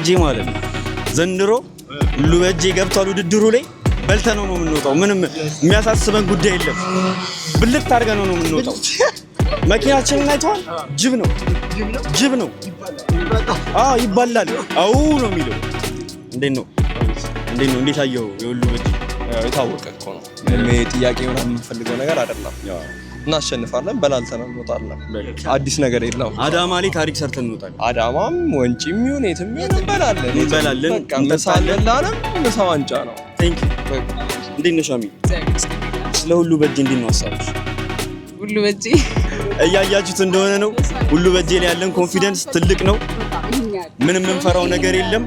በእጄ ማለት ነው ዘንድሮ ሁሉ በእጄ ገብቷል ውድድሩ ላይ በልተነው ነው የምንወጣው ምንም የሚያሳስበን ጉዳይ የለም ብልት አድርገን ነው የምንወጣው መኪናችንን አይተዋል ጅብ ነው ይባላል አው ነው የሚለው እንዴት አየው የሁሉ በእጄ የታወቀ እኮ ነው ምንም ጥያቄ ምናምን የምንፈልገው ነገር አይደለም እናሸንፋለን በላልተን እንወጣለን አዲስ ነገር የለም አዳማ ላይ ታሪክ ሰርተን እንወጣለን አዳማም ወንጪም ይሁን የትም እንበላለን እንበላለን ምሳ ዋንጫ ነው ቴንክ ዩ እንዴት ነሽ አሚ ስለ ሁሉ በእጄ እንዴት ነው ሀሳብሽ ሁሉ በእጄ እያያችሁት እንደሆነ ነው ሁሉ በእጄ ላይ ያለን ኮንፊደንስ ትልቅ ነው ምንም የምንፈራው ነገር የለም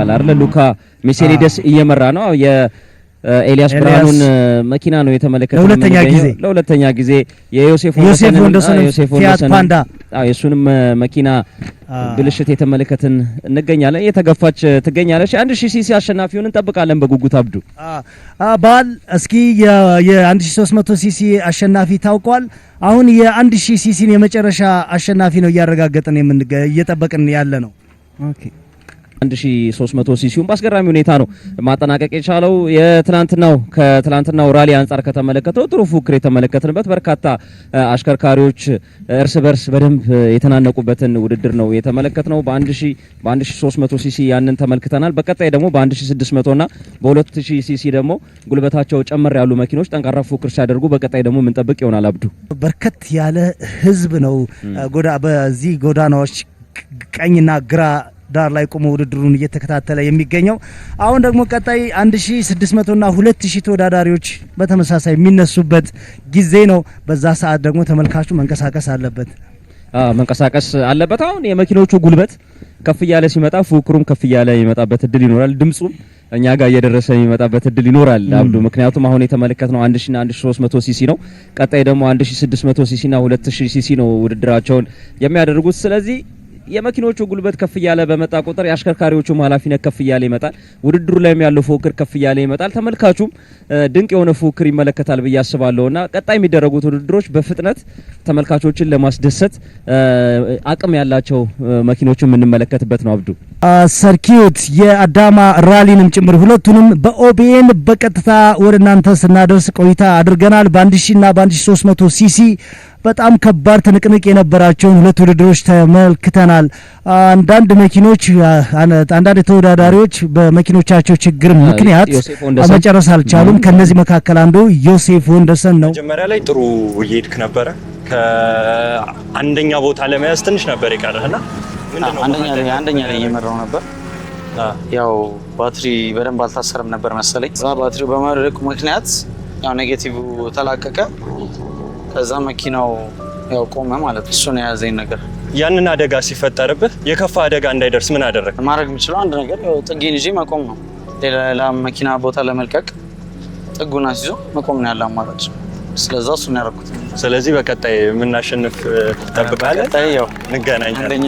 ይታወቃል አይደል? ሉካ ሜርሴዲስ እየመራ ነው። ኤልያስ ብርሃኑን መኪና ነው የተመለከተው ለሁለተኛ ጊዜ የዮሴፍ ወንደሰን ፊያት ፓንዳ የሱንም መኪና ብልሽት የተመለከትን እንገኛለን። እየተገፋች ትገኛለች። 1000 ሲሲ አሸናፊውን እንጠብቃለን በጉጉት አብዱ ባል እስኪ የ1300 ሲሲ አሸናፊ ታውቋል። አሁን የ1000 ሲሲን የመጨረሻ አሸናፊ ነው እያረጋገጥን እየጠበቅን ያለ ነው። ኦኬ 1300 ሲሲውን በአስገራሚ ሁኔታ ነው ማጠናቀቅ የቻለው። ከትላንትናው ራሊ አንጻር ከተመለከተው ጥሩ ፉክክር የተመለከትንበት በርካታ አሽከርካሪዎች እርስ በርስ በደንብ የተናነቁበትን ውድድር ነው የተመለከትነው። በ1300 ሲሲ ያንን ተመልክተናል። በቀጣይ ደግሞ በ1600 እና በ2000 ሲሲ ደግሞ ጉልበታቸው ጨመር ያሉ መኪኖች ጠንካራ ፉክክር ሲያደርጉ በቀጣይ ደግሞ የምንጠብቅ ይሆናል። አብዱ በርከት ያለ ህዝብ ነው በዚህ ጎዳናዎች ቀኝና ግራ ዳር ላይ ቆሞ ውድድሩን እየተከታተለ የሚገኘው። አሁን ደግሞ ቀጣይ 1600 እና 2000 ተወዳዳሪዎች በተመሳሳይ የሚነሱበት ጊዜ ነው። በዛ ሰዓት ደግሞ ተመልካቹ መንቀሳቀስ አለበት። አሁን የመኪኖቹ ጉልበት ከፍ እያለ ሲመጣ ፉክክሩም ከፍ እያለ ይመጣበት እድል ይኖራል። ድምጹም እኛ ጋር እየደረሰ የሚመጣበት እድል ይኖራል አብዱ። ምክንያቱም አሁን የተመለከትነው 1000 እና 1300 ሲሲ ነው። ቀጣይ ደግሞ 1600 ሲሲ እና 2000 ሲሲ ነው ውድድራቸውን የሚያደርጉት። ስለዚህ የመኪኖቹ ጉልበት ከፍ እያለ በመጣ ቁጥር የአሽከርካሪዎቹም ኃላፊነት ከፍ እያለ ይመጣል። ውድድሩ ላይም ያለው ፉክክር ከፍ እያለ ይመጣል። ተመልካቹም ድንቅ የሆነ ፉክክር ይመለከታል ብዬ አስባለሁና ቀጣይ የሚደረጉት ውድድሮች በፍጥነት ተመልካቾችን ለማስደሰት አቅም ያላቸው መኪኖችን የምንመለከትበት ነው። አብዱ ሰርኪዩት የአዳማ ራሊንም ጭምር ሁለቱንም በኦቢኤን በቀጥታ ወደ እናንተ ስናደርስ ቆይታ አድርገናል። በ1000 እና በ1300 ሲሲ በጣም ከባድ ትንቅንቅ የነበራቸውን ሁለት ውድድሮች ተመልክተናል። አንዳንድ ተወዳዳሪዎች በመኪኖቻቸው ችግር ምክንያት መጨረስ አልቻሉም። ከነዚህ መካከል አንዱ ዮሴፍ ወንደሰን ነው። መጀመሪያ ላይ ጥሩ እየሄድክ ነበረ። ከአንደኛ ቦታ ለመያዝ ትንሽ ነበር የቀረህና አንደኛ ላይ እየመራው ነበር። ያው ባትሪ በደንብ አልታሰርም ነበር መሰለኝ። እዛ ባትሪው በመድረቁ ምክንያት ያው ኔጌቲቭ ተላቀቀ። ከዛ መኪናው ያው ቆመ ማለት እሱ ነው የያዘኝ ነገር። ያንን አደጋ ሲፈጠርብህ የከፋ አደጋ እንዳይደርስ ምን አደረግ? ማድረግ የምችለው አንድ ነገር ያው ጥጌን ይዤ መቆም ነው። ሌላ መኪና ቦታ ለመልቀቅ ጥጉን አስይዞ መቆም ነው ያለው አማራጭ። ስለዛ እሱ ነው ያደረኩት። ስለዚህ በቀጣይ የምናሸንፍ ተጠብቃለን። በቀጣይ ያው እንገናኛለን። አንደኛ